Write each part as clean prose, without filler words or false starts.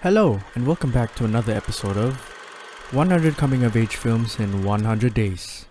Hello, and welcome back to another episode of 100 Coming of Age Films in 100 Days.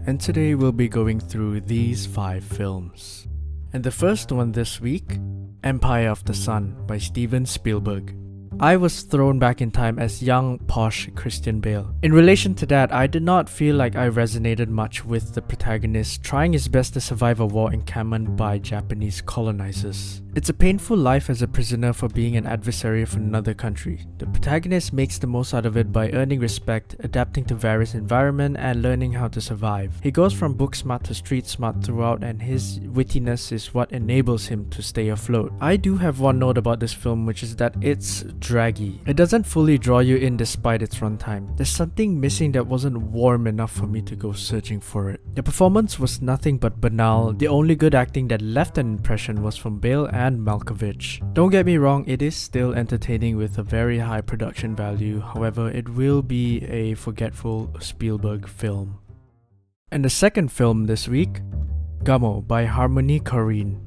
And today we'll be going through these 5 films. And the first one this week, Empire of the Sun by Steven Spielberg. I was thrown back in time as young, posh Christian Bale. In relation to that, I did not feel like I resonated much with the protagonist trying his best to survive a war encampment by Japanese colonizers. It's a painful life as a prisoner for being an adversary of another country. The protagonist makes the most out of it by earning respect, adapting to various environments, and learning how to survive. He goes from book smart to street smart throughout, and his wittiness is what enables him to stay afloat. I do have one note about this film, which is that it's draggy. It doesn't fully draw you in despite its runtime. There's something missing that wasn't warm enough for me to go searching for it. The performance was nothing but banal. The only good acting that left an impression was from Bale and Malkovich. Don't get me wrong, it is still entertaining with a very high production value, however it will be a forgetful Spielberg film. And the second film this week, Gummo by Harmony Korine.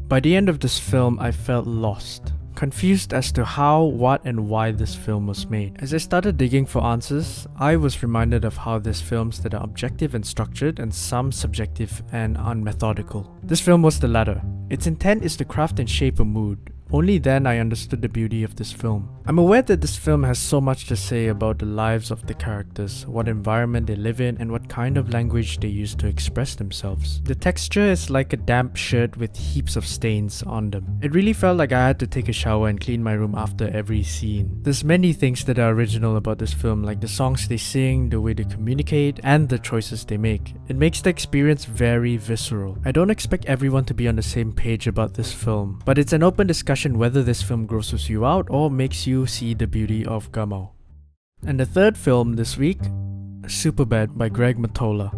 By the end of this film, I felt lost. Confused as to how, what, and why this film was made. As I started digging for answers, I was reminded of how there's films that are objective and structured and some subjective and unmethodical. This film was the latter. Its intent is to craft and shape a mood. Only then I understood the beauty of this film. I'm aware that this film has so much to say about the lives of the characters, what environment they live in, and what kind of language they use to express themselves. The texture is like a damp shirt with heaps of stains on them. It really felt like I had to take a shower and clean my room after every scene. There's many things that are original about this film, like the songs they sing, the way they communicate, and the choices they make. It makes the experience very visceral. I don't expect everyone to be on the same page about this film, but it's an open discussion whether this film grosses you out or makes you see the beauty of Gummo. And the third film this week, Superbad by Greg Mottola.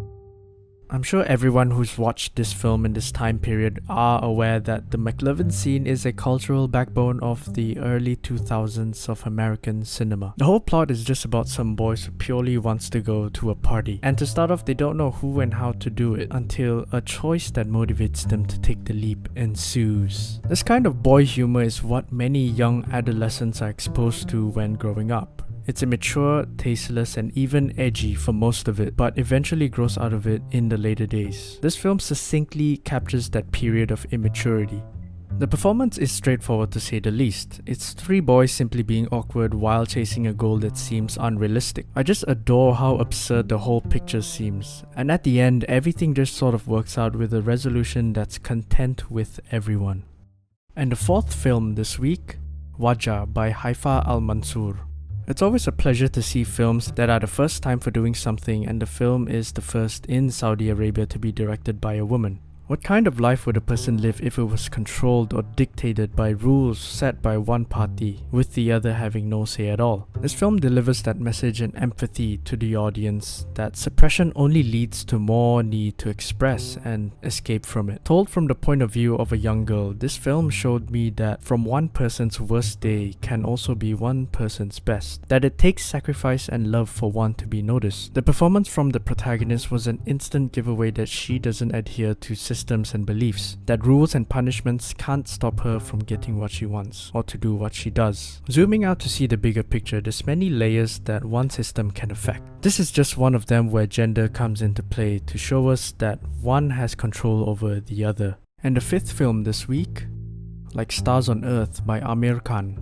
I'm sure everyone who's watched this film in this time period are aware that the McLovin scene is a cultural backbone of the early 2000s of American cinema. The whole plot is just about some boys who purely wants to go to a party, and to start off they don't know who and how to do it until a choice that motivates them to take the leap ensues. This kind of boy humor is what many young adolescents are exposed to when growing up. It's immature, tasteless, and even edgy for most of it, but eventually grows out of it in the later days. This film succinctly captures that period of immaturity. The performance is straightforward to say the least. It's 3 boys simply being awkward while chasing a goal that seems unrealistic. I just adore how absurd the whole picture seems, and at the end, everything just sort of works out with a resolution that's content with everyone. And the fourth film this week, Wadjda by Haifa al-Mansour. It's always a pleasure to see films that are the first time for doing something, and the film is the first in Saudi Arabia to be directed by a woman. What kind of life would a person live if it was controlled or dictated by rules set by one party, with the other having no say at all? This film delivers that message and empathy to the audience that suppression only leads to more need to express and escape from it. Told from the point of view of a young girl, this film showed me that from one person's worst day can also be one person's best. That it takes sacrifice and love for one to be noticed. The performance from the protagonist was an instant giveaway that she doesn't adhere to systems and beliefs, that rules and punishments can't stop her from getting what she wants or to do what she does. Zooming out to see the bigger picture, there's many layers that one system can affect. This is just one of them where gender comes into play to show us that one has control over the other. And the fifth film this week, Like Stars on Earth by Amir Khan.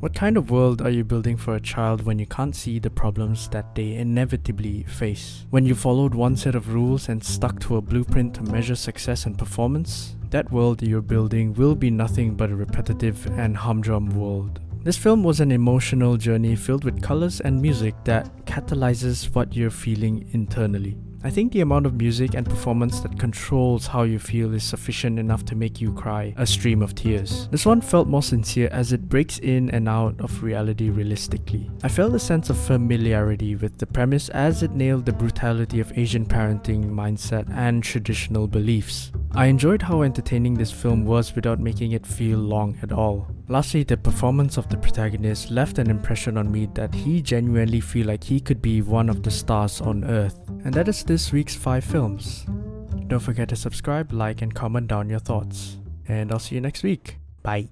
What kind of world are you building for a child when you can't see the problems that they inevitably face? When you followed one set of rules and stuck to a blueprint to measure success and performance, that world you're building will be nothing but a repetitive and humdrum world. This film was an emotional journey filled with colors and music that catalyzes what you're feeling internally. I think the amount of music and performance that controls how you feel is sufficient enough to make you cry a stream of tears. This one felt more sincere as it breaks in and out of reality realistically. I felt a sense of familiarity with the premise as it nailed the brutality of Asian parenting mindset and traditional beliefs. I enjoyed how entertaining this film was without making it feel long at all. Lastly, the performance of the protagonist left an impression on me that he genuinely feel like he could be one of the stars on Earth. And that is this week's 5 films. Don't forget to subscribe, like, and comment down your thoughts. And I'll see you next week. Bye.